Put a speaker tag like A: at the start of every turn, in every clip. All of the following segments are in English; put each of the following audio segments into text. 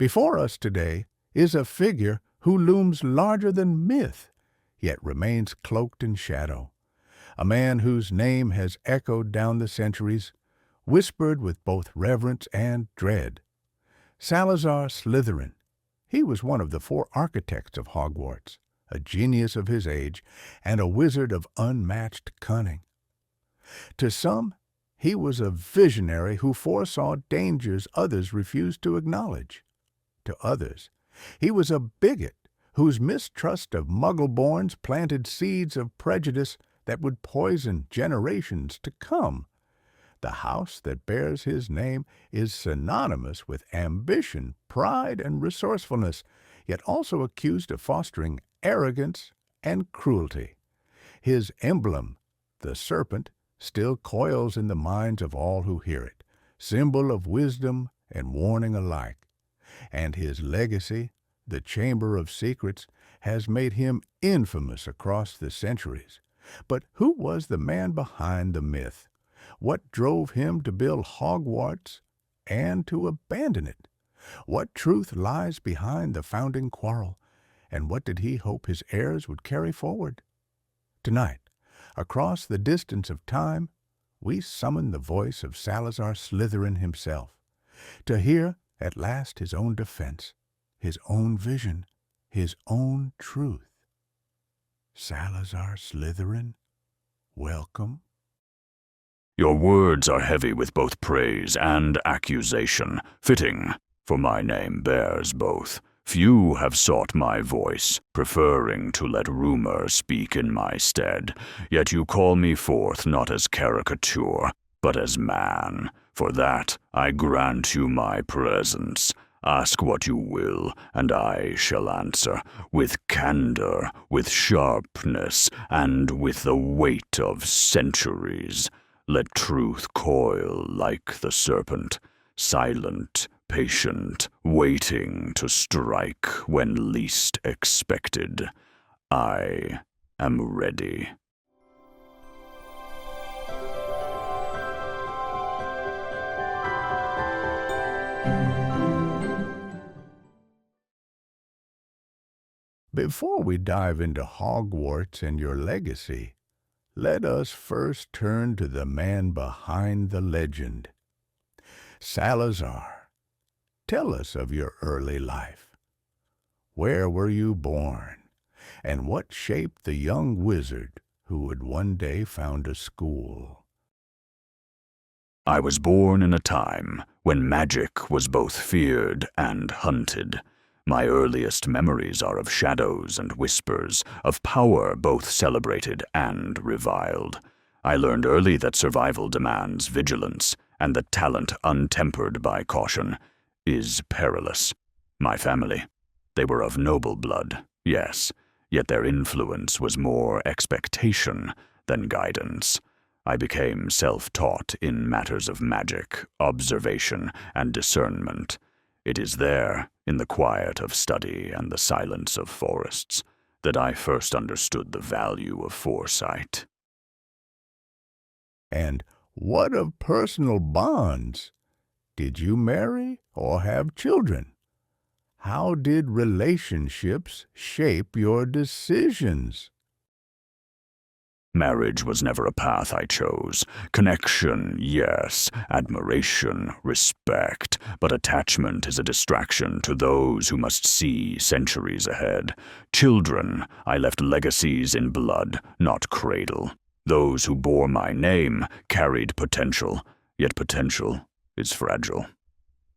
A: Before us today is a figure who looms larger than myth, yet remains cloaked in shadow. A man whose name has echoed down the centuries, whispered with both reverence and dread. Salazar Slytherin. He was one of the 4 architects of Hogwarts, a genius of his age, and a wizard of unmatched cunning. To some, he was a visionary who foresaw dangers others refused to acknowledge. To others, he was a bigot whose mistrust of Muggle-borns planted seeds of prejudice that would poison generations to come. The house that bears his name is synonymous with ambition, pride, and resourcefulness, yet also accused of fostering arrogance and cruelty. His emblem, the serpent, still coils in the minds of all who hear it, symbol of wisdom and warning alike. And his legacy, the Chamber of Secrets, has made him infamous across the centuries. But who was the man behind the myth? What drove him to build Hogwarts and to abandon it? What truth lies behind the founding quarrel, and what did he hope his heirs would carry forward? Tonight, across the distance of time, we summon the voice of Salazar Slytherin himself, to hear at last his own defense, his own vision, his own truth. Salazar Slytherin, welcome.
B: Your words are heavy with both praise and accusation, fitting, for my name bears both. Few have sought my voice, preferring to let rumor speak in my stead. Yet you call me forth not as caricature, but as man. For that I grant you my presence. Ask what you will, and I shall answer, with candor, with sharpness, and with the weight of centuries. Let truth coil like the serpent, silent, patient, waiting to strike when least expected. I am ready.
A: Before we dive into Hogwarts and your legacy, let us first turn to the man behind the legend. Salazar, tell us of your early life. Where were you born, and what shaped the young wizard who would one day found a school?
B: I was born in a time when magic was both feared and hunted. My earliest memories are of shadows and whispers, of power both celebrated and reviled. I learned early that survival demands vigilance, and that talent untempered by caution is perilous. My family, they were of noble blood, yes, yet their influence was more expectation than guidance. I became self-taught in matters of magic, observation, and discernment. It is there, in the quiet of study and the silence of forests, that I first understood the value of foresight.
A: And what of personal bonds? Did you marry or have children? How did relationships shape your decisions?
B: Marriage was never a path I chose. Connection, yes. Admiration, respect. But attachment is a distraction to those who must see centuries ahead. Children, I left legacies in blood, not cradle. Those who bore my name carried potential, yet potential is fragile.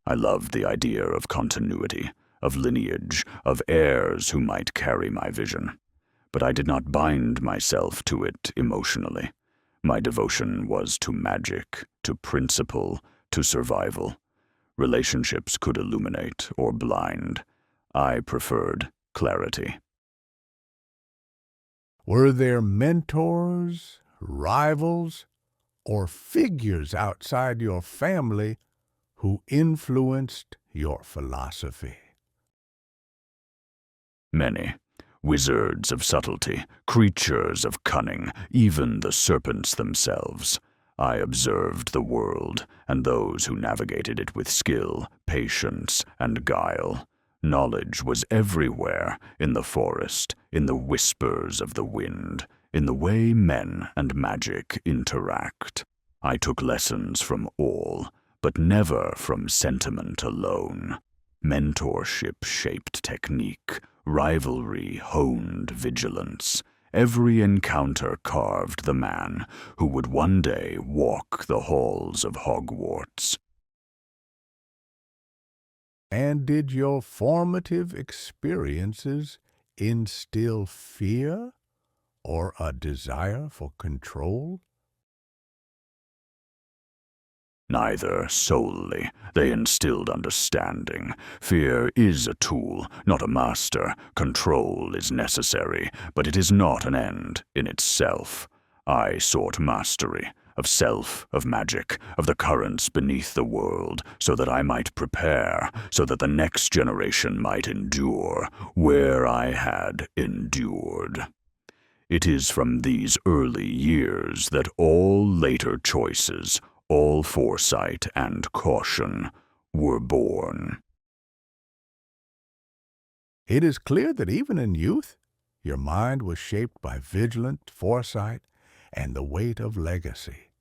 B: I loved the idea of continuity, of lineage, of heirs who might carry my vision. But I did not bind myself to it emotionally. My devotion was to magic, to principle, to survival. Relationships could illuminate or blind. I preferred clarity.
A: Were there mentors, rivals, or figures outside your family who influenced your philosophy?
B: Many. Wizards of subtlety, creatures of cunning, even the serpents themselves. I observed the world, and those who navigated it with skill, patience, and guile. Knowledge was everywhere, in the forest, in the whispers of the wind, in the way men and magic interact. I took lessons from all, but never from sentiment alone. Mentorship shaped technique, rivalry honed vigilance. Every encounter carved the man who would one day walk the halls of Hogwarts.
A: And did your formative experiences instill fear or a desire for control?
B: Neither solely. They instilled understanding. Fear is a tool, not a master. Control is necessary, but it is not an end in itself. I sought mastery of self, of magic, of the currents beneath the world, so that I might prepare, so that the next generation might endure where I had endured. It is from these early years that all later choices, all foresight and caution, were born.
A: It is clear that even in youth, your mind was shaped by vigilant foresight and the weight of legacy.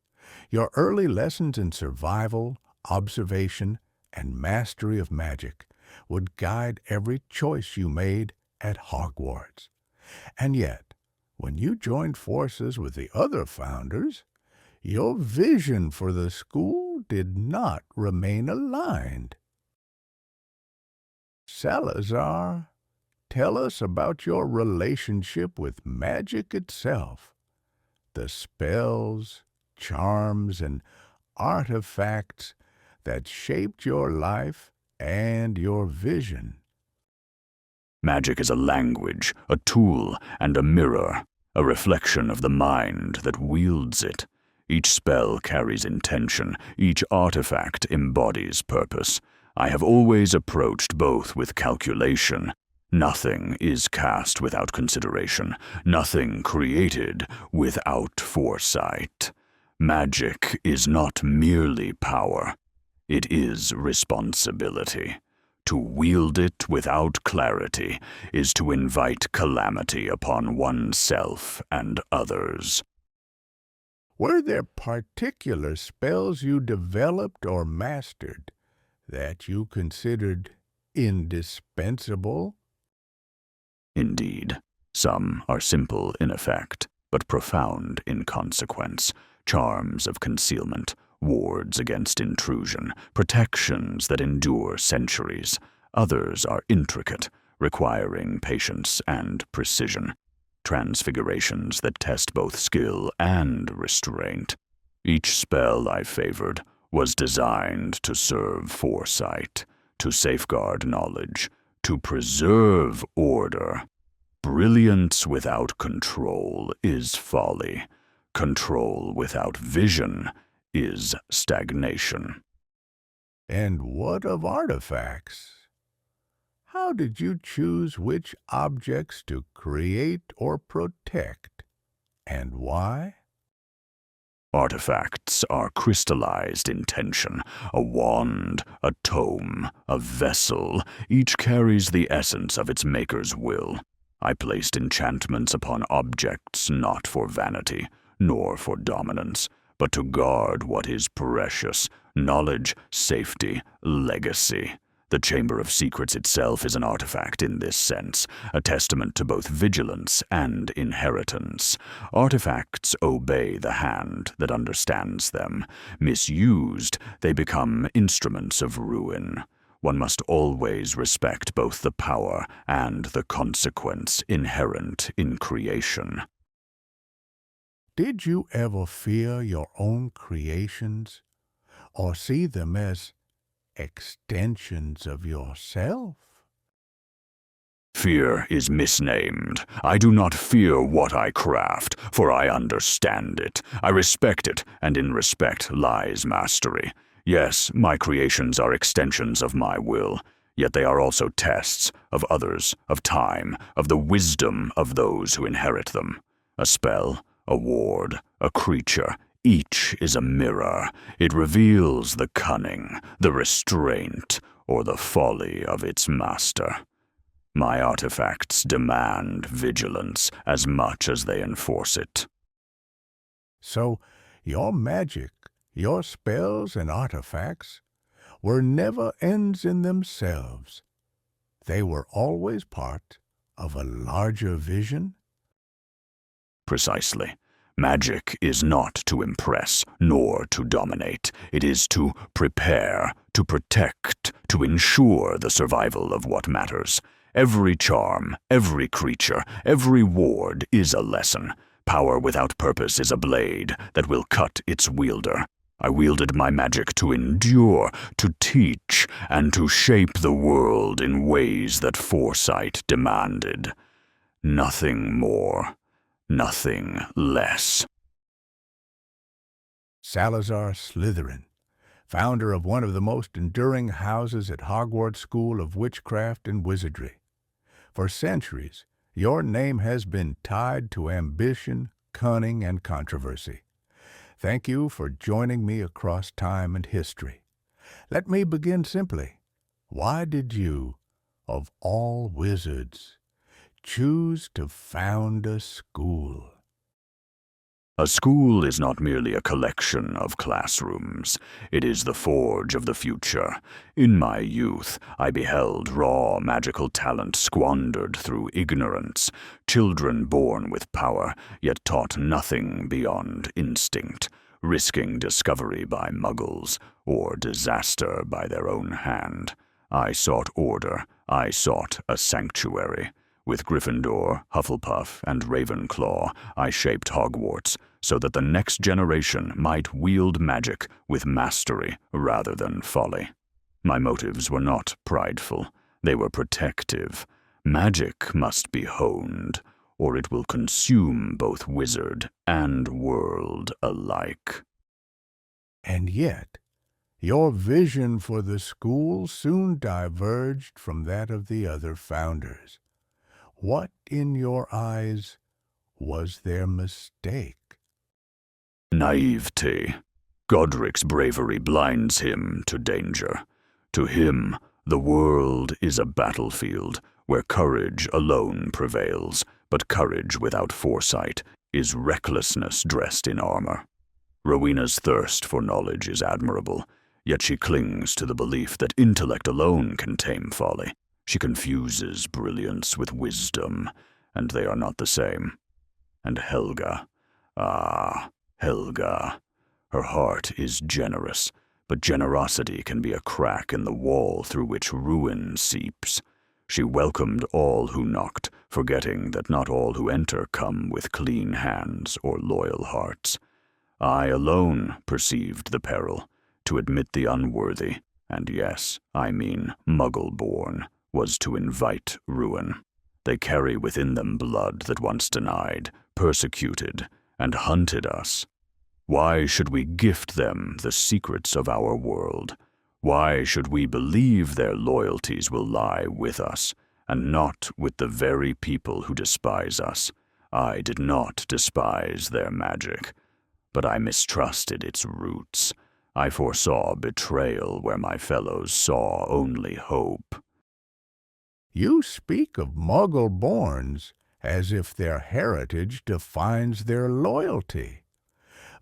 A: Your early lessons in survival, observation, and mastery of magic would guide every choice you made at Hogwarts. And yet, when you joined forces with the other founders, your vision for the school did not remain aligned. Salazar, tell us about your relationship with magic itself. The spells, charms, and artifacts that shaped your life and your vision.
B: Magic is a language, a tool, and a mirror, a reflection of the mind that wields it. Each spell carries intention, each artifact embodies purpose. I have always approached both with calculation. Nothing is cast without consideration, nothing created without foresight. Magic is not merely power, it is responsibility. To wield it without clarity is to invite calamity upon oneself and others.
A: Were there particular spells you developed or mastered that you considered indispensable?
B: Indeed, some are simple in effect, but profound in consequence. Charms of concealment, wards against intrusion, protections that endure centuries. Others are intricate, requiring patience and precision. Transfigurations that test both skill and restraint. Each spell I favored was designed to serve foresight, to safeguard knowledge, to preserve order. Brilliance without control is folly. Control without vision is stagnation.
A: And what of artifacts? How did you choose which objects to create or protect, and why?
B: Artifacts are crystallized intention. A wand, a tome, a vessel, each carries the essence of its maker's will. I placed enchantments upon objects not for vanity, nor for dominance, but to guard what is precious: knowledge, safety, legacy. The Chamber of Secrets itself is an artifact in this sense, a testament to both vigilance and inheritance. Artifacts obey the hand that understands them. Misused, they become instruments of ruin. One must always respect both the power and the consequence inherent in creation.
A: Did you ever fear your own creations, or see them as extensions of yourself?
B: Fear is misnamed. I do not fear what I craft, for I understand it. I respect it, and in respect lies mastery. Yes, my creations are extensions of my will, yet they are also tests of others, of time, of the wisdom of those who inherit them. A spell, a ward, a creature, Each is a mirror. It reveals the cunning, the restraint, or the folly of its master. My artifacts demand vigilance as much as they enforce it.
A: So, your magic, your spells and artifacts were never ends in themselves. They were always part of a larger vision?
B: Precisely. Magic is not to impress, nor to dominate. It is to prepare, to protect, to ensure the survival of what matters. Every charm, every creature, every ward is a lesson. Power without purpose is a blade that will cut its wielder. I wielded my magic to endure, to teach, and to shape the world in ways that foresight demanded. Nothing more. Nothing less.
A: Salazar Slytherin, founder of one of the most enduring houses at Hogwarts School of Witchcraft and Wizardry. For centuries, your name has been tied to ambition, cunning, and controversy. Thank you for joining me across time and history. Let me begin simply. Why did you, of all wizards, choose to found a school?
B: A school is not merely a collection of classrooms. It is the forge of the future. In my youth, I beheld raw magical talent squandered through ignorance, children born with power, yet taught nothing beyond instinct, risking discovery by muggles, or disaster by their own hand. I sought order. I sought a sanctuary. With Gryffindor, Hufflepuff, and Ravenclaw, I shaped Hogwarts so that the next generation might wield magic with mastery rather than folly. My motives were not prideful. They were protective. Magic must be honed, or it will consume both wizard and world alike.
A: And yet, your vision for the school soon diverged from that of the other founders. What, in your eyes, was their mistake?
B: Naivete. Godric's bravery blinds him to danger. To him, the world is a battlefield where courage alone prevails, but courage without foresight is recklessness dressed in armor. Rowena's thirst for knowledge is admirable, yet she clings to the belief that intellect alone can tame folly. She confuses brilliance with wisdom, and they are not the same. And Helga, Helga. Her heart is generous, but generosity can be a crack in the wall through which ruin seeps. She welcomed all who knocked, forgetting that not all who enter come with clean hands or loyal hearts. I alone perceived the peril. To admit the unworthy, and yes, I mean Muggle-born, was to invite ruin. They carry within them blood that once denied, persecuted, and hunted us. Why should we gift them the secrets of our world? Why should we believe their loyalties will lie with us, and not with the very people who despise us? I did not despise their magic, but I mistrusted its roots. I foresaw betrayal where my fellows saw only hope.
A: You speak of Muggle-borns as if their heritage defines their loyalty.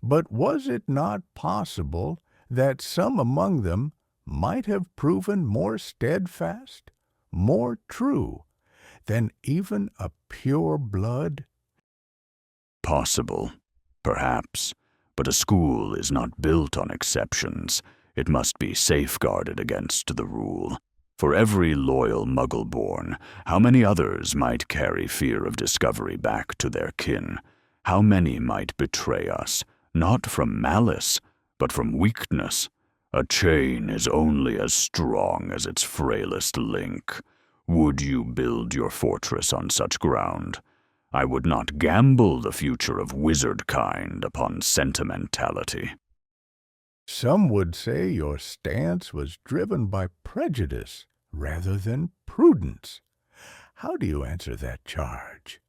A: But was it not possible that some among them might have proven more steadfast, more true, than even a pure blood?
B: Possible, perhaps, but a school is not built on exceptions. It must be safeguarded against the rule. For every loyal Muggle-born, how many others might carry fear of discovery back to their kin? How many might betray us, not from malice, but from weakness? A chain is only as strong as its frailest link. Would you build your fortress on such ground? I would not gamble the future of wizardkind upon sentimentality.
A: Some would say your stance was driven by prejudice rather than prudence. How do you answer that charge?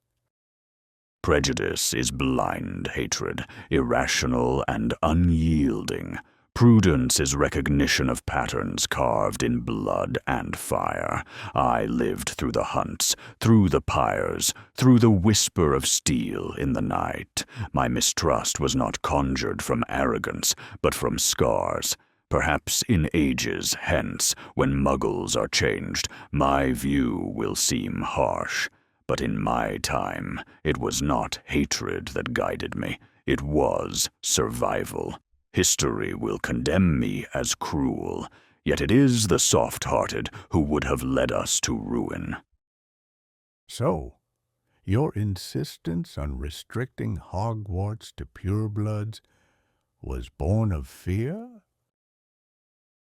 B: Prejudice is blind hatred, irrational and unyielding. Prudence is recognition of patterns carved in blood and fire. I lived through the hunts, through the pyres, through the whisper of steel in the night. My mistrust was not conjured from arrogance, but from scars. Perhaps in ages hence, when Muggles are changed, my view will seem harsh. But in my time, it was not hatred that guided me. It was survival. History will condemn me as cruel, yet it is the soft-hearted who would have led us to ruin.
A: So, your insistence on restricting Hogwarts to purebloods was born of fear?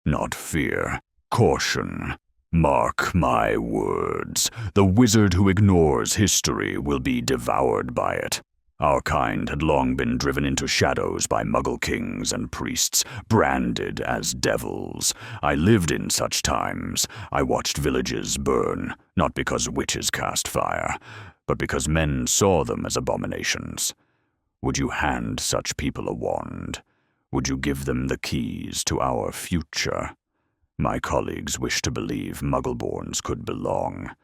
B: Not fear, caution. Mark my words, the wizard who ignores history will be devoured by it. Our kind had long been driven into shadows by Muggle kings and priests, branded as devils. I lived in such times. I watched villages burn, not because witches cast fire, but because men saw them as abominations. Would you hand such people a wand? Would you give them the keys to our future? My colleagues wished to believe Muggle-borns could belong.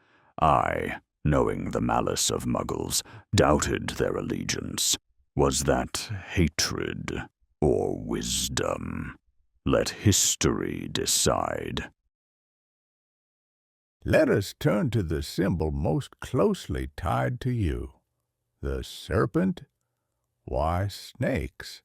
B: I, knowing the malice of Muggles, doubted their allegiance. Was that hatred or wisdom? Let history decide.
A: Let us turn to the symbol most closely tied to you. The serpent? Why snakes?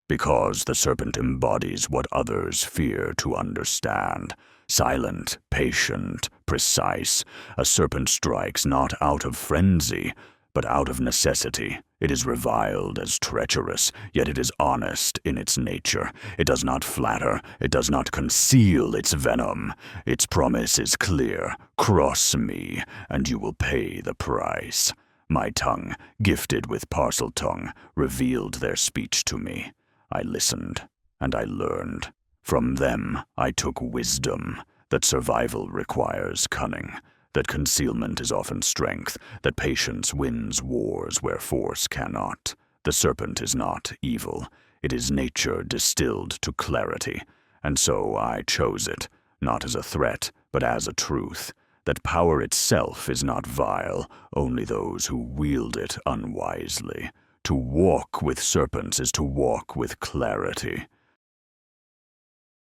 B: Because the serpent embodies what others fear to understand. Silent, patient, precise, a serpent strikes not out of frenzy, but out of necessity. It is reviled as treacherous, yet it is honest in its nature. It does not flatter, it does not conceal its venom. Its promise is clear. Cross me, and you will pay the price. My tongue, gifted with parcel tongue, revealed their speech to me. I listened, and I learned. From them I took wisdom, that survival requires cunning, that concealment is often strength, that patience wins wars where force cannot. The serpent is not evil. It is nature distilled to clarity, and so I chose it, not as a threat, but as a truth, that power itself is not vile, only those who wield it unwisely. To walk with serpents is to walk with clarity.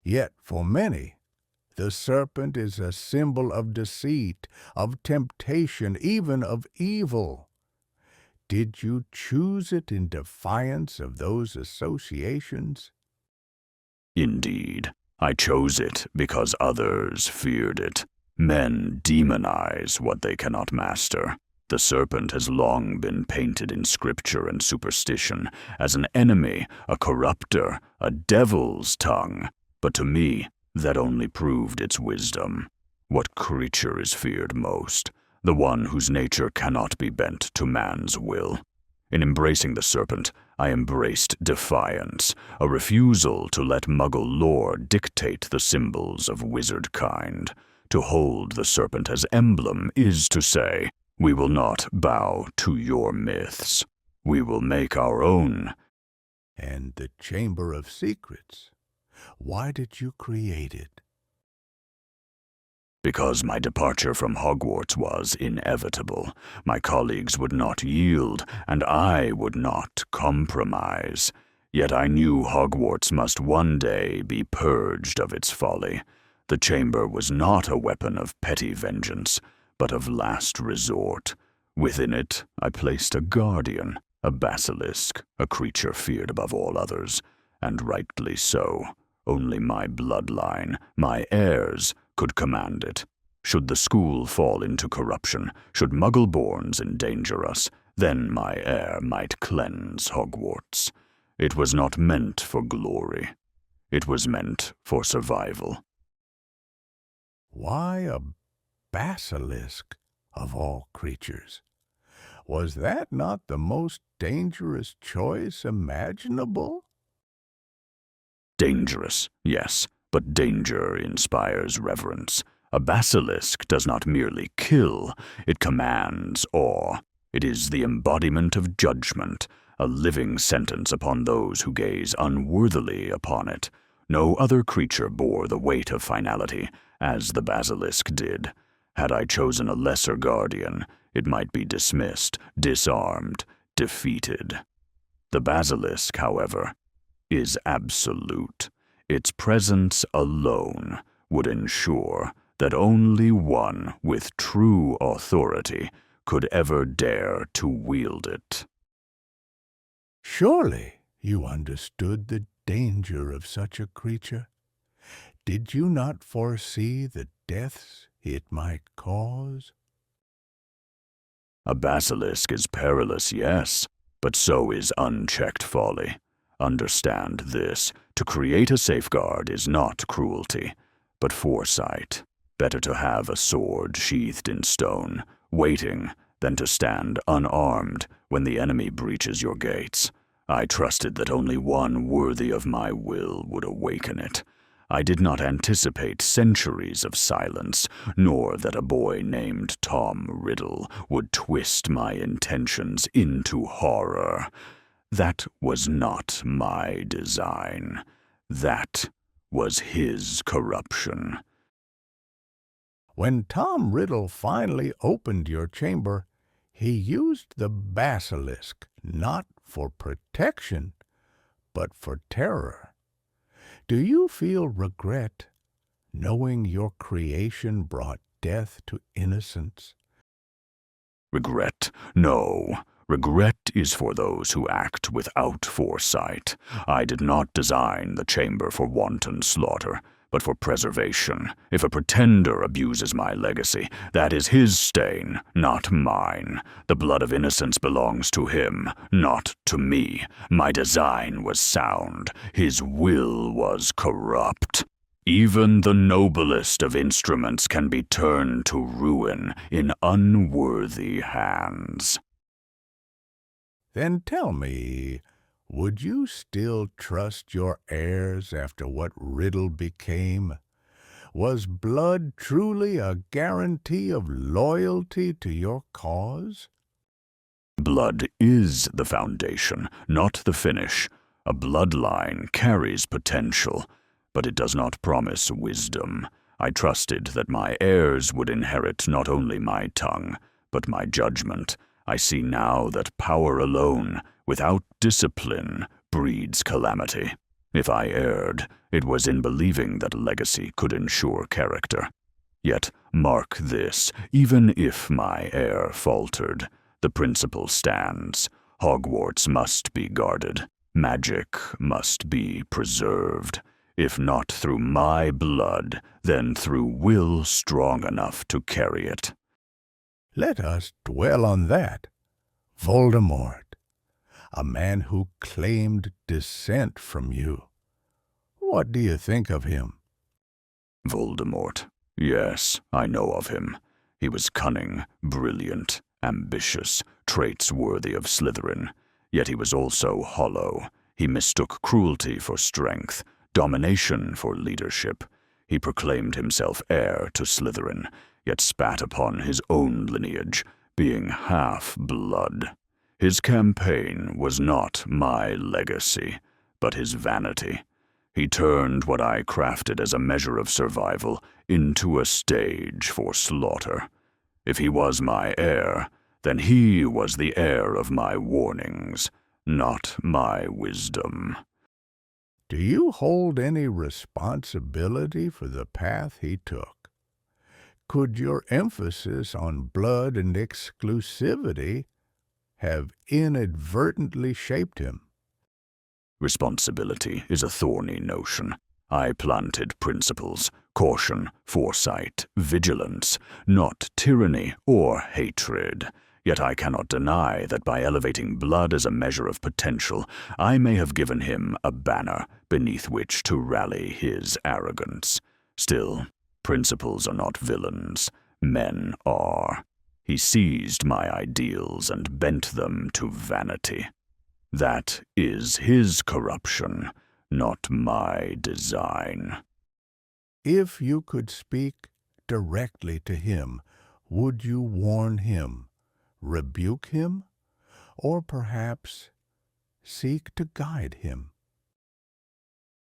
A: Yet for many, the serpent is a symbol of deceit, of temptation, even of evil. Did you choose it in defiance of those associations?
B: Indeed, I chose it because others feared it. Men demonize what they cannot master. The serpent has long been painted in scripture and superstition as an enemy, a corrupter, a devil's tongue. But to me, that only proved its wisdom. What creature is feared most? The one whose nature cannot be bent to man's will. In embracing the serpent, I embraced defiance, a refusal to let Muggle lore dictate the symbols of wizardkind. To hold the serpent as emblem is to say, we will not bow to your myths. We will make our own.
A: And the Chamber of Secrets, why did you create it?
B: Because my departure from Hogwarts was inevitable. My colleagues would not yield, and I would not compromise. Yet I knew Hogwarts must one day be purged of its folly. The chamber was not a weapon of petty vengeance, but of last resort. Within it, I placed a guardian, a basilisk, a creature feared above all others, and rightly so. Only my bloodline, my heirs, could command it. Should the school fall into corruption, should Muggle-borns endanger us, then my heir might cleanse Hogwarts. It was not meant for glory. It was meant for survival.
A: Why a basilisk, of all creatures? Was that not the most dangerous choice imaginable?
B: Dangerous, yes, but danger inspires reverence. A basilisk does not merely kill, it commands awe. It is the embodiment of judgment, a living sentence upon those who gaze unworthily upon it. No other creature bore the weight of finality, as the basilisk did. Had I chosen a lesser guardian, it might be dismissed, disarmed, defeated. The basilisk, however, is absolute. Its presence alone would ensure that only one with true authority could ever dare to wield it.
A: Surely you understood the danger of such a creature. Did you not foresee the deaths it might cause?
B: A basilisk is perilous, yes, but so is unchecked folly. Understand this: to create a safeguard is not cruelty, but foresight. Better to have a sword sheathed in stone, waiting, than to stand unarmed when the enemy breaches your gates. I trusted that only one worthy of my will would awaken it. I did not anticipate centuries of silence, nor that a boy named Tom Riddle would twist my intentions into horror. That was not my design. That was his corruption.
A: When Tom Riddle finally opened your chamber, he used the basilisk not for protection, but for terror. Do you feel regret, knowing your creation brought death to innocence?
B: Regret? No. Regret is for those who act without foresight. I did not design the chamber for wanton slaughter, but for preservation. If a pretender abuses my legacy, that is his stain, not mine. The blood of innocence belongs to him, not to me. My design was sound. His will was corrupt. Even the noblest of instruments can be turned to ruin in unworthy hands.
A: Then tell me, would you still trust your heirs after what Riddle became? Was blood truly a guarantee of loyalty to your cause?
B: Blood is the foundation, not the finish. A bloodline carries potential, but it does not promise wisdom. I trusted that my heirs would inherit not only my tongue, but my judgment. I see now that power alone, without discipline, breeds calamity. If I erred, it was in believing that legacy could ensure character. Yet, mark this, even if my heir faltered, the principle stands. Hogwarts must be guarded. Magic must be preserved. If not through my blood, then through will strong enough to carry it.
A: Let us dwell on that. Voldemort, a man who claimed descent from you. What do you think of him?
B: Voldemort. Yes, I know of him. He was cunning, brilliant, ambitious, traits worthy of Slytherin. Yet he was also hollow. He mistook cruelty for strength, domination for leadership. He proclaimed himself heir to Slytherin, yet spat upon his own lineage, being half-blood. His campaign was not my legacy, but his vanity. He turned what I crafted as a measure of survival into a stage for slaughter. If he was my heir, then he was the heir of my warnings, not my wisdom.
A: Do you hold any responsibility for the path he took? Could your emphasis on blood and exclusivity have inadvertently shaped him?
B: Responsibility is a thorny notion. I planted principles, caution, foresight, vigilance, not tyranny or hatred. Yet I cannot deny that by elevating blood as a measure of potential, I may have given him a banner beneath which to rally his arrogance. Still, principles are not villains. Men are. He seized my ideals and bent them to vanity. That is his corruption, not my design.
A: If you could speak directly to him, would you warn him, rebuke him, or perhaps seek to guide him?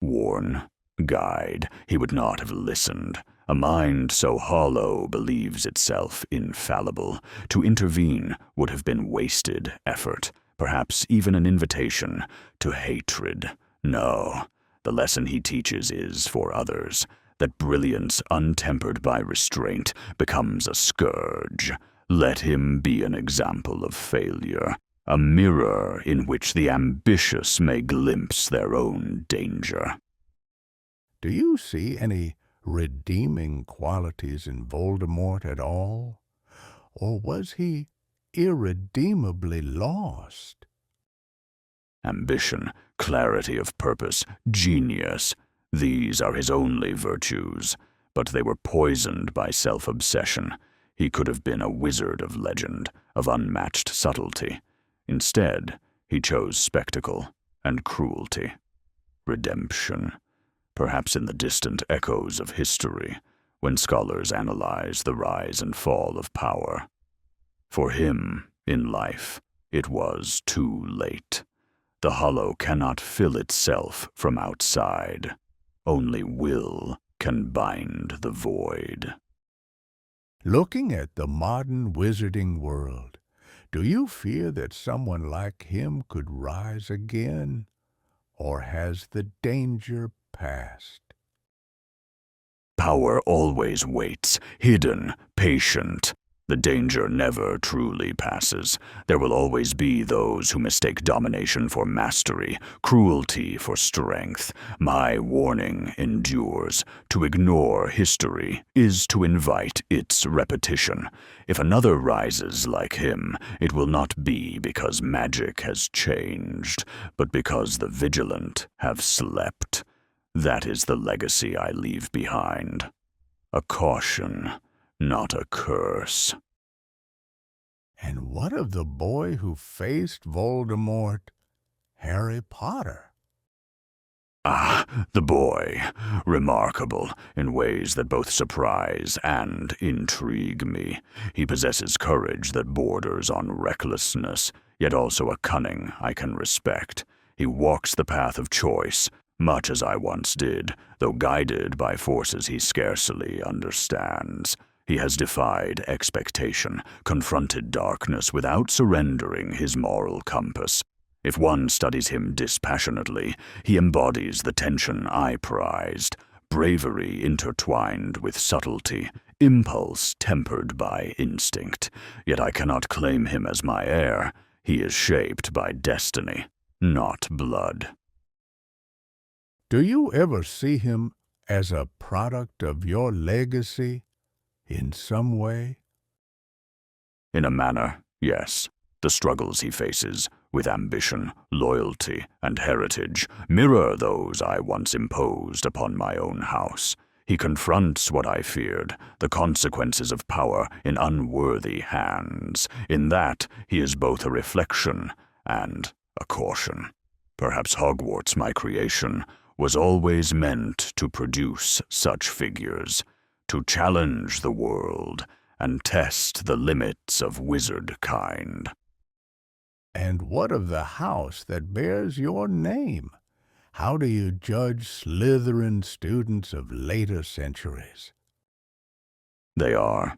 B: Warn, guide, he would not have listened. A mind so hollow believes itself infallible. To intervene would have been wasted effort, perhaps even an invitation to hatred. No, the lesson he teaches is for others, that brilliance untempered by restraint becomes a scourge. Let him be an example of failure, a mirror in which the ambitious may glimpse their own danger.
A: Do you see any redeeming qualities in Voldemort at all? Or was he irredeemably lost?
B: Ambition, clarity of purpose, genius, these are his only virtues, but they were poisoned by self-obsession. He could have been a wizard of legend, of unmatched subtlety. Instead, he chose spectacle and cruelty. Redemption, perhaps in the distant echoes of history, when scholars analyze the rise and fall of power. For him, in life, it was too late. The hollow cannot fill itself from outside. Only will can bind the void.
A: Looking at the modern wizarding world, do you fear that someone like him could rise again? Or has the danger passed?
B: Power always waits, hidden, patient. The danger never truly passes. There will always be those who mistake domination for mastery, cruelty for strength. My warning endures. To ignore history is to invite its repetition. If another rises like him, it will not be because magic has changed, but because the vigilant have slept. That is the legacy I leave behind. A caution, not a curse.
A: And what of the boy who faced Voldemort, Harry Potter?
B: Ah, the boy, remarkable in ways that both surprise and intrigue me. He possesses courage that borders on recklessness, yet also a cunning I can respect. He walks the path of choice, much as I once did, though guided by forces he scarcely understands. He has defied expectation, confronted darkness without surrendering his moral compass. If one studies him dispassionately, he embodies the tension I prized, bravery intertwined with subtlety, impulse tempered by instinct. Yet I cannot claim him as my heir. He is shaped by destiny, not blood.
A: Do you ever see him as a product of your legacy in some way?
B: In a manner, yes. The struggles he faces, with ambition, loyalty, and heritage, mirror those I once imposed upon my own house. He confronts what I feared, the consequences of power in unworthy hands. In that, he is both a reflection and a caution. Perhaps Hogwarts, my creation, was always meant to produce such figures, to challenge the world and test the limits of wizardkind.
A: And what of the house that bears your name? How do you judge Slytherin students of later centuries?
B: They are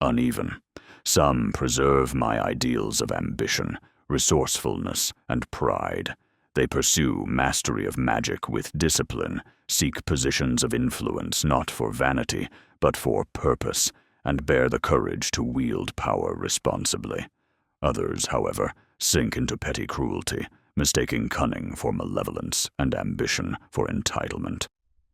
B: uneven. Some preserve my ideals of ambition, resourcefulness, and pride. They pursue mastery of magic with discipline, seek positions of influence not for vanity, but for purpose, and bear the courage to wield power responsibly. Others, however, sink into petty cruelty, mistaking cunning for malevolence and ambition for entitlement.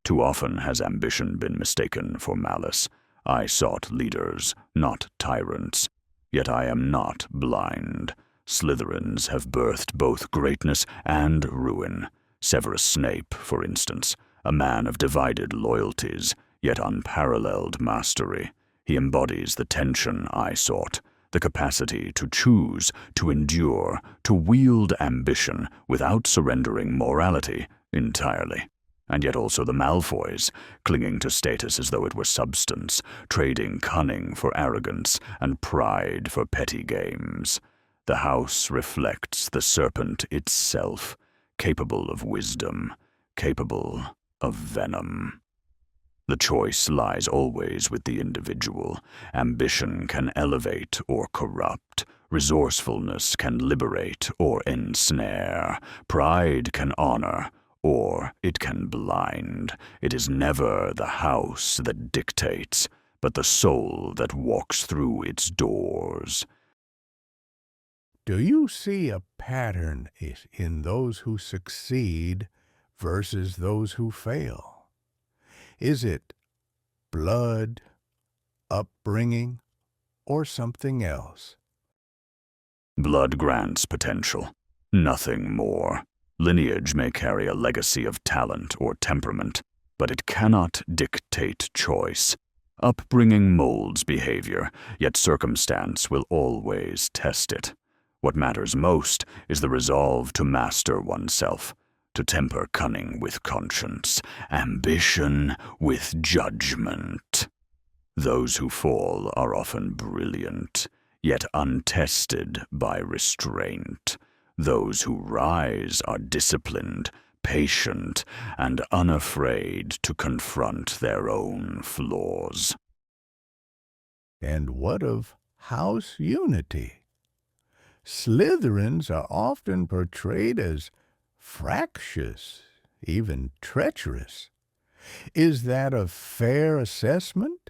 B: Too often has ambition been mistaken for malice. I sought leaders, not tyrants. Yet I am not blind. Slytherins have birthed both greatness and ruin. Severus Snape, for instance, a man of divided loyalties, yet unparalleled mastery. He embodies the tension I sought, the capacity to choose, to endure, to wield ambition without surrendering morality entirely. and yet also the Malfoys, clinging to status as though it were substance, trading cunning for arrogance and pride for petty games. The house reflects the serpent itself, capable of wisdom, capable of venom. The choice lies always with the individual. Ambition can elevate or corrupt. Resourcefulness can liberate or ensnare. Pride can honor, or it can blind. It is never the house that dictates, but the soul that walks through its doors.
A: Do you see a pattern in those who succeed versus those who fail? Is it blood, upbringing, or something else?
B: Blood grants potential, nothing more. Lineage may carry a legacy of talent or temperament, but it cannot dictate choice. Upbringing molds behavior, yet circumstance will always test it. What matters most is the resolve to master oneself, to temper cunning with conscience, ambition with judgment. Those who fall are often brilliant, yet untested by restraint. Those who rise are disciplined, patient, and unafraid to confront their own flaws.
A: And what of house unity? Slytherins are often portrayed as fractious, even treacherous. Is that a fair assessment?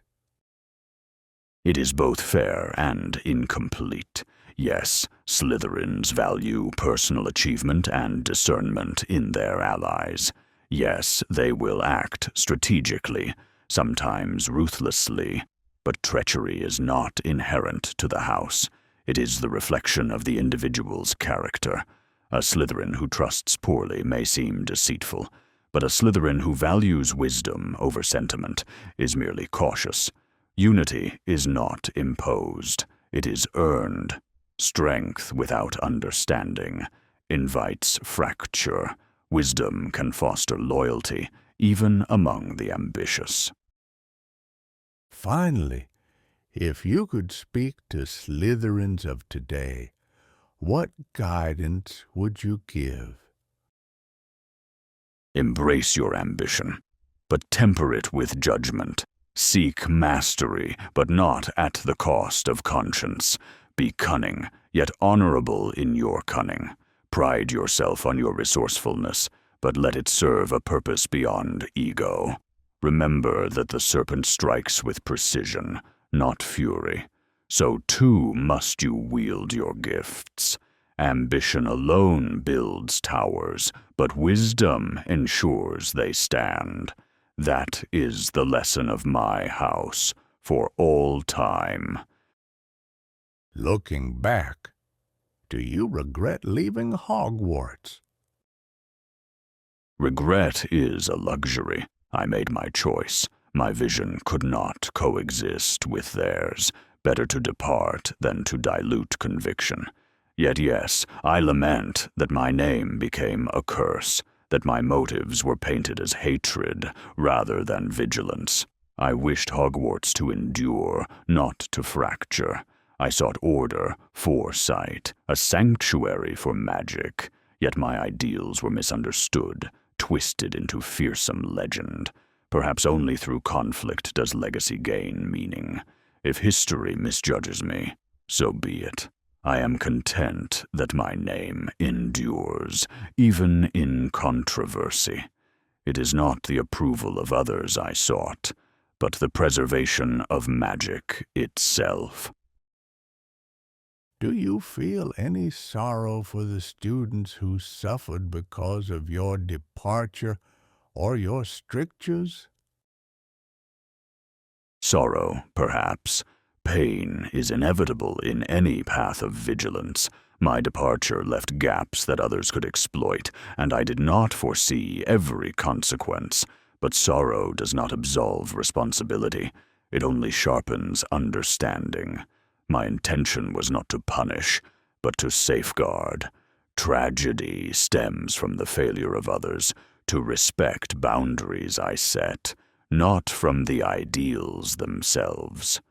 B: It is both fair and incomplete. Yes, Slytherins value personal achievement and discernment in their allies. Yes, they will act strategically, sometimes ruthlessly, but treachery is not inherent to the house. It is the reflection of the individual's character. A Slytherin who trusts poorly may seem deceitful, but a Slytherin who values wisdom over sentiment is merely cautious. Unity is not imposed. It is earned. Strength without understanding invites fracture. Wisdom can foster loyalty, even among the ambitious.
A: Finally, if you could speak to Slytherins of today, what guidance would you give?
B: Embrace your ambition, but temper it with judgment. Seek mastery, but not at the cost of conscience. Be cunning, yet honorable in your cunning. Pride yourself on your resourcefulness, but let it serve a purpose beyond ego. Remember that the serpent strikes with precision, not fury. So too must you wield your gifts. Ambition alone builds towers, but wisdom ensures they stand. That is the lesson of my house for all time.
A: Looking back, do you regret leaving Hogwarts?
B: Regret is a luxury. I made my choice. My vision could not coexist with theirs. Better to depart than to dilute conviction. Yet yes, I lament that my name became a curse, that my motives were painted as hatred rather than vigilance. I wished Hogwarts to endure, not to fracture. I sought order, foresight, a sanctuary for magic, yet my ideals were misunderstood, twisted into fearsome legend. Perhaps only through conflict does legacy gain meaning. If history misjudges me, so be it. I am content that my name endures, even in controversy. It is not the approval of others I sought, but the preservation of magic itself.
A: Do you feel any sorrow for the students who suffered because of your departure or your strictures?
B: Sorrow, perhaps. Pain is inevitable in any path of vigilance. My departure left gaps that others could exploit, and I did not foresee every consequence. But sorrow does not absolve responsibility. It only sharpens understanding. My intention was not to punish, but to safeguard. Tragedy stems from the failure of others. to respect boundaries I set, not from the ideals themselves.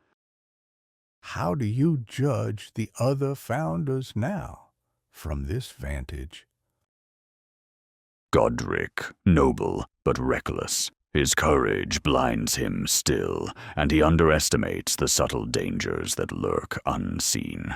A: How do you judge the other founders now, from this vantage?
B: Godric, noble but reckless. His courage blinds him still, and he underestimates the subtle dangers that lurk unseen.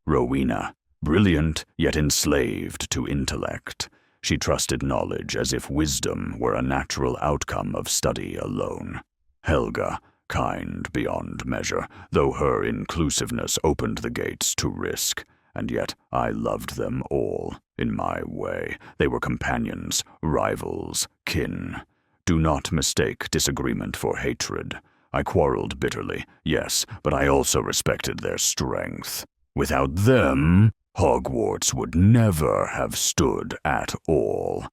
B: Rowena, brilliant yet enslaved to intellect. She trusted knowledge as if wisdom were a natural outcome of study alone. Helga, kind beyond measure, though her inclusiveness opened the gates to risk. And yet I loved them all, in my way. They were companions, rivals, kin. Do not mistake disagreement for hatred. I quarreled bitterly, yes, but I also respected their strength. Without them, Hogwarts would never have stood at all.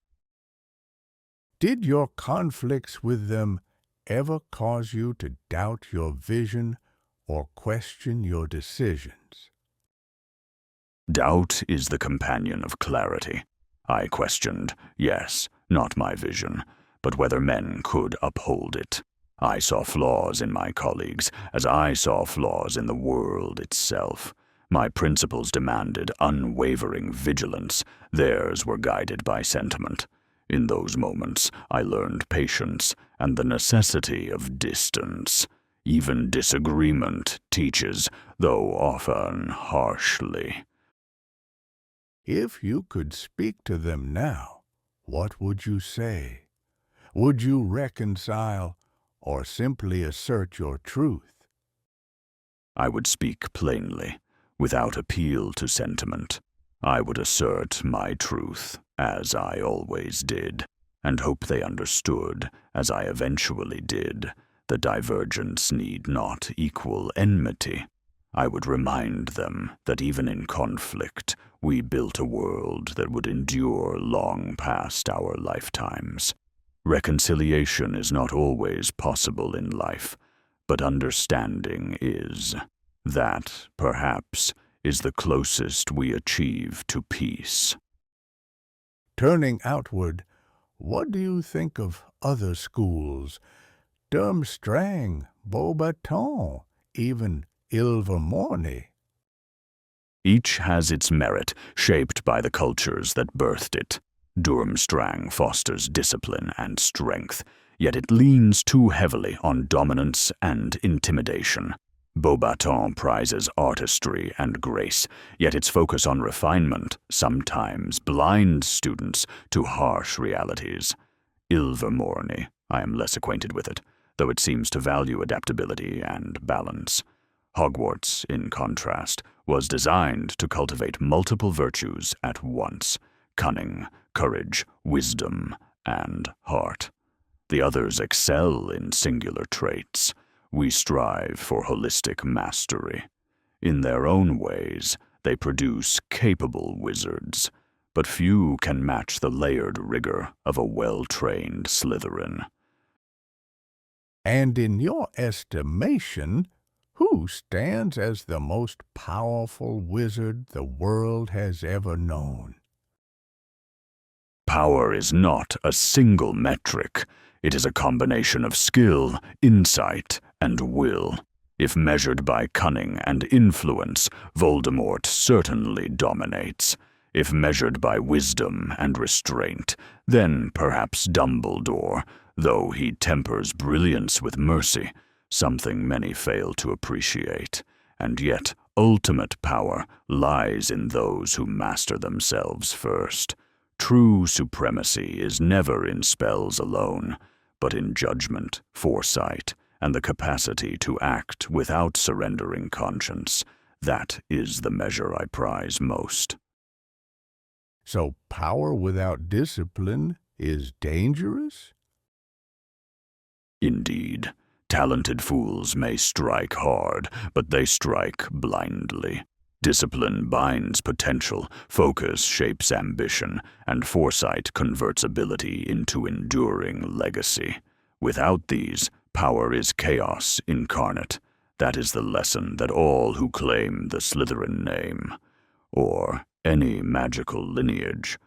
A: Did your conflicts with them ever cause you to doubt your vision or question your decisions?
B: Doubt is the companion of clarity. I questioned, yes, not my vision, but whether men could uphold it. I saw flaws in my colleagues, as I saw flaws in the world itself. My principles demanded unwavering vigilance. Theirs were guided by sentiment. In those moments, I learned patience and the necessity of distance. Even disagreement teaches, though often harshly.
A: If you could speak to them now, what would you say? Would you reconcile or simply assert your truth?
B: I would speak plainly, without appeal to sentiment. I would assert my truth, as I always did, and hope they understood, as I eventually did, the divergence need not equal enmity. I would remind them that even in conflict, we built a world that would endure long past our lifetimes. Reconciliation is not always possible in life, but understanding is. That, perhaps, is the closest we achieve to peace.
A: Turning outward, what do you think of other schools? Durmstrang, Beauxbaton, even Ilvermorny.
B: Each has its merit, shaped by the cultures that birthed it. Durmstrang fosters discipline and strength, yet it leans too heavily on dominance and intimidation. Beauxbaton prizes artistry and grace, yet its focus on refinement sometimes blinds students to harsh realities. Ilvermorny, I am less acquainted with it, though it seems to value adaptability and balance. Hogwarts, in contrast, was designed to cultivate multiple virtues at once: cunning, courage, wisdom, and heart. The others excel in singular traits. We strive for holistic mastery. In their own ways, they produce capable wizards, but few can match the layered rigor of a well-trained Slytherin.
A: And in your estimation, who stands as the most powerful wizard the world has ever known?
B: Power is not a single metric. It is a combination of skill, insight, and will. If measured by cunning and influence, Voldemort certainly dominates. If measured by wisdom and restraint, then perhaps Dumbledore, though he tempers brilliance with mercy, something many fail to appreciate. And yet, ultimate power lies in those who master themselves first. True supremacy is never in spells alone, but in judgment, foresight, and the capacity to act without surrendering conscience. That is the measure I prize most.
A: So power without discipline is dangerous?
B: Indeed. Talented fools may strike hard, but they strike blindly. Discipline binds potential, focus shapes ambition, and foresight converts ability into enduring legacy. Without these, power is chaos incarnate. That is the lesson that all who claim the Slytherin name, or any magical lineage,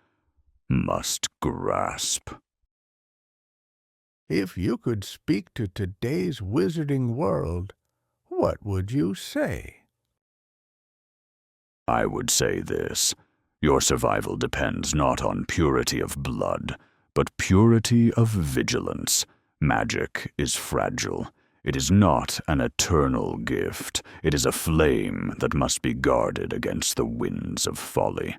B: must grasp.
A: If you could speak to today's wizarding world, what would you say?
B: I would say this. Your survival depends not on purity of blood, but purity of vigilance. Magic is fragile. It is not an eternal gift. It is a flame that must be guarded against the winds of folly.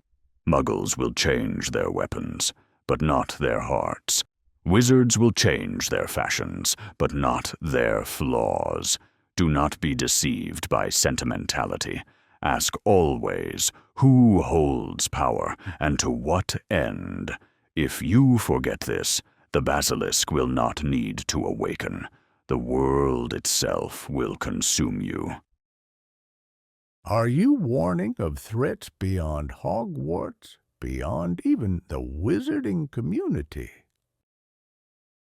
B: Muggles will change their weapons, but not their hearts. Wizards will change their fashions, but not their flaws. Do not be deceived by sentimentality. Ask always, who holds power, and to what end? If you forget this, the basilisk will not need to awaken. The world itself will consume you.
A: Are you warning of threats beyond Hogwarts, beyond even the wizarding community?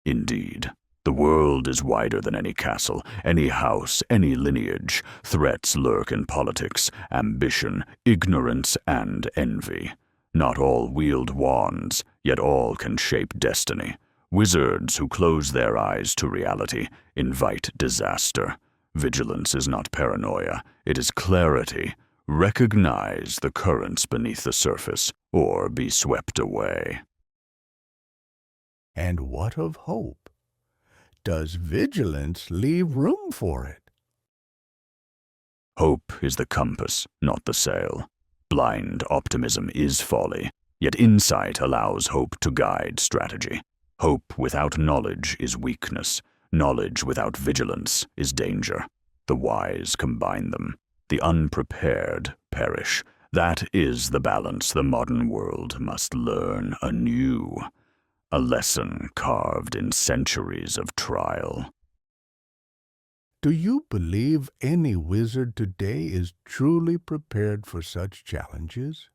B: Indeed. The world is wider than any castle, any house, any lineage. Threats lurk in politics, ambition, ignorance, and envy. Not all wield wands, yet all can shape destiny. Wizards who close their eyes to reality invite disaster. Vigilance is not paranoia, it is clarity. Recognize the currents beneath the surface, or be swept away.
A: And what of hope? Does vigilance leave room for it?
B: Hope is the compass, not the sail. Blind optimism is folly, yet insight allows hope to guide strategy. Hope without knowledge is weakness. Knowledge without vigilance is danger. The wise combine them. The unprepared perish. That is the balance the modern world must learn anew. A lesson carved in centuries of trial.
A: Do you believe any wizard today is truly prepared for such challenges?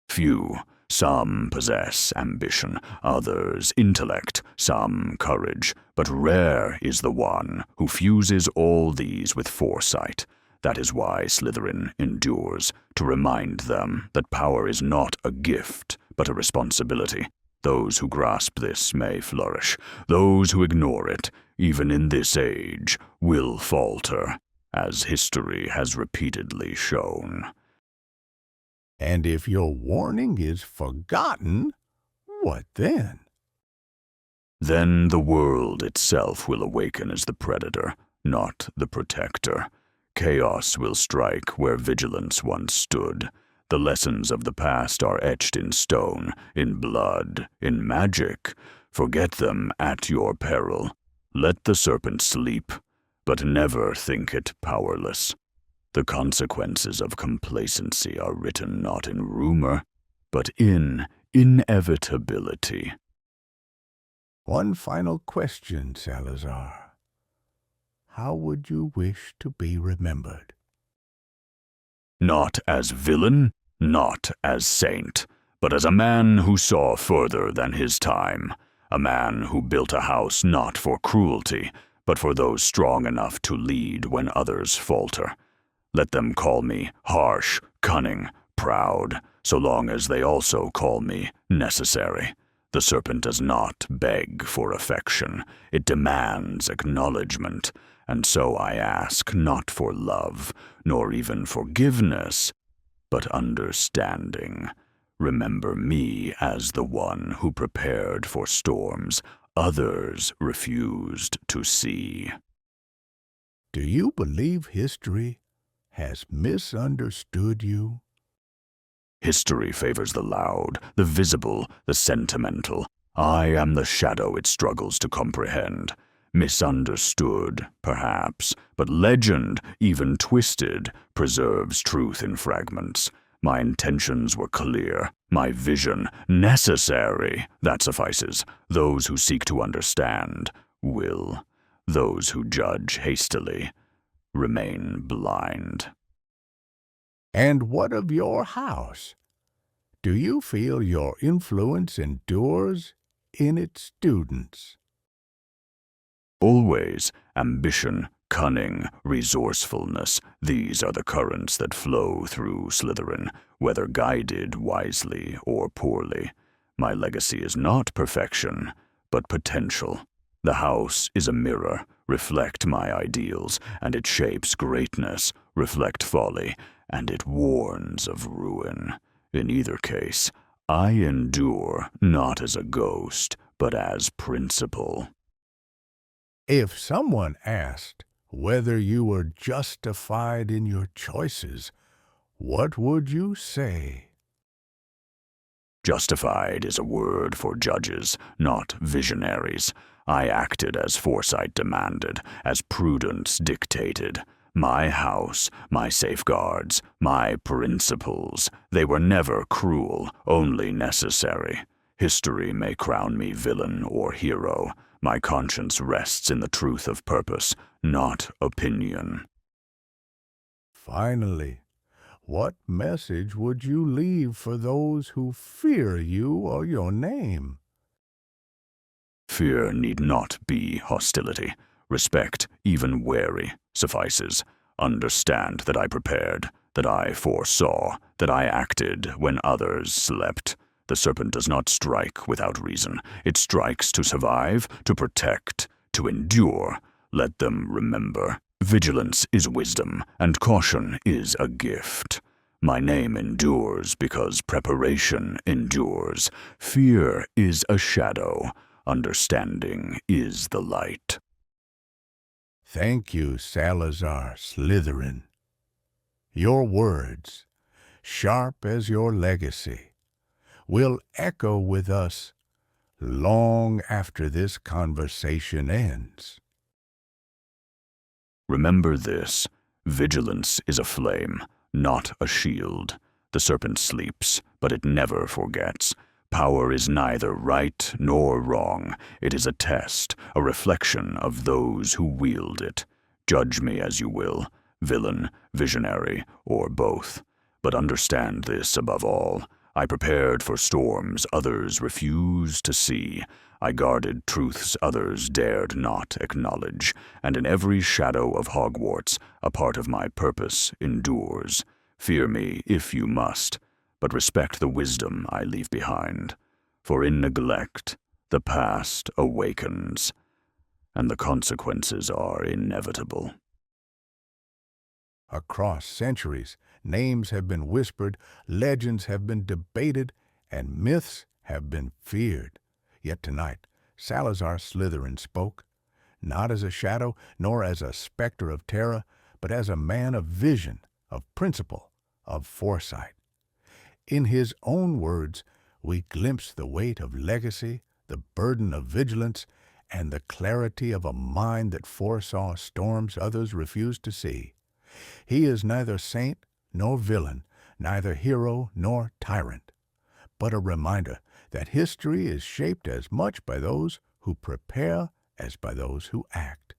B: Few. Some possess ambition, others intellect, some courage, but rare is the one who fuses all these with foresight. That is why Slytherin endures, to remind them that power is not a gift, but a responsibility. Those who grasp this may flourish. Those who ignore it, even in this age, will falter, as history has repeatedly shown.
A: And if your warning is forgotten, what then?
B: Then the world itself will awaken as the predator, not the protector. Chaos will strike where vigilance once stood. The lessons of the past are etched in stone, in blood, in magic. Forget them at your peril. Let the serpent sleep, but never think it powerless. The consequences of complacency are written not in rumor, but in inevitability.
A: One final question, Salazar. How would you wish to be remembered?
B: Not as villain, not as saint, but as a man who saw further than his time. A man who built a house not for cruelty, but for those strong enough to lead when others falter. Let them call me harsh, cunning, proud, so long as they also call me necessary. The serpent does not beg for affection. It demands acknowledgement. And so I ask not for love, nor even forgiveness, but understanding. Remember me as the one who prepared for storms others refused to see.
A: Do you believe history has misunderstood you?
B: History favors the loud, the visible, the sentimental. I am the shadow it struggles to comprehend. Misunderstood, perhaps, but legend, even twisted, preserves truth in fragments. My intentions were clear, my vision necessary. That suffices. Those who seek to understand will. Those who judge hastily remain blind.
A: And what of your house? Do you feel your influence endures in its students?
B: Always ambition, cunning, resourcefulness, these are the currents that flow through Slytherin, whether guided wisely or poorly. My legacy is not perfection, but potential. The house is a mirror, reflect my ideals, and it shapes greatness, reflect folly, and it warns of ruin. In either case, I endure not as a ghost, but as principle.
A: If someone asked whether you were justified in your choices, what would you say?
B: Justified is a word for judges, not visionaries. I acted as foresight demanded, as prudence dictated. My house, my safeguards, my principles, they were never cruel, only necessary. History may crown me villain or hero. My conscience rests in the truth of purpose, not opinion.
A: Finally, what message would you leave for those who fear you or your name?
B: Fear need not be hostility. Respect, even wary, suffices. Understand that I prepared, that I foresaw, that I acted when others slept. The serpent does not strike without reason. It strikes to survive, to protect, to endure. Let them remember. Vigilance is wisdom, and caution is a gift. My name endures because preparation endures. Fear is a shadow. Understanding is the light.
A: Thank you, Salazar Slytherin. Your words, sharp as your legacy, will echo with us long after this conversation ends.
B: Remember this, vigilance is a flame, not a shield. The serpent sleeps, but it never forgets. Power is neither right nor wrong. It is a test, a reflection of those who wield it. Judge me as you will, villain, visionary, or both. But understand this above all. I prepared for storms others refused to see. I guarded truths others dared not acknowledge, and in every shadow of Hogwarts, a part of my purpose endures. Fear me if you must, but respect the wisdom I leave behind. For in neglect, the past awakens, and the consequences are inevitable.
A: Across centuries, names have been whispered, legends have been debated, and myths have been feared. Yet tonight, Salazar Slytherin spoke, not as a shadow, nor as a specter of terror, but as a man of vision, of principle, of foresight. In his own words, we glimpse the weight of legacy, the burden of vigilance, and the clarity of a mind that foresaw storms others refused to see. He is neither saint nor villain, neither hero nor tyrant, but a reminder that history is shaped as much by those who prepare as by those who act.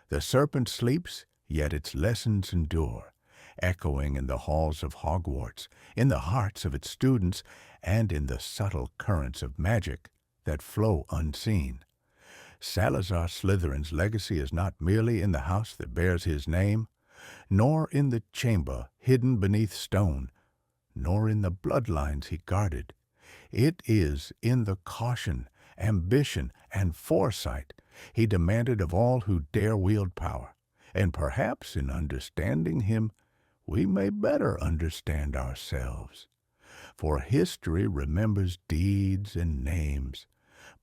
A: The serpent sleeps, yet its lessons endure, echoing in the halls of Hogwarts, in the hearts of its students, and in the subtle currents of magic that flow unseen. Salazar Slytherin's legacy is not merely in the house that bears his name, nor in the chamber hidden beneath stone, nor in the bloodlines he guarded. It is in the caution, ambition, and foresight he demanded of all who dare wield power. And perhaps in understanding him, we may better understand ourselves. For history remembers deeds and names,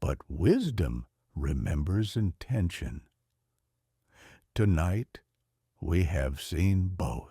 A: but wisdom remembers intention. Tonight, we have seen both.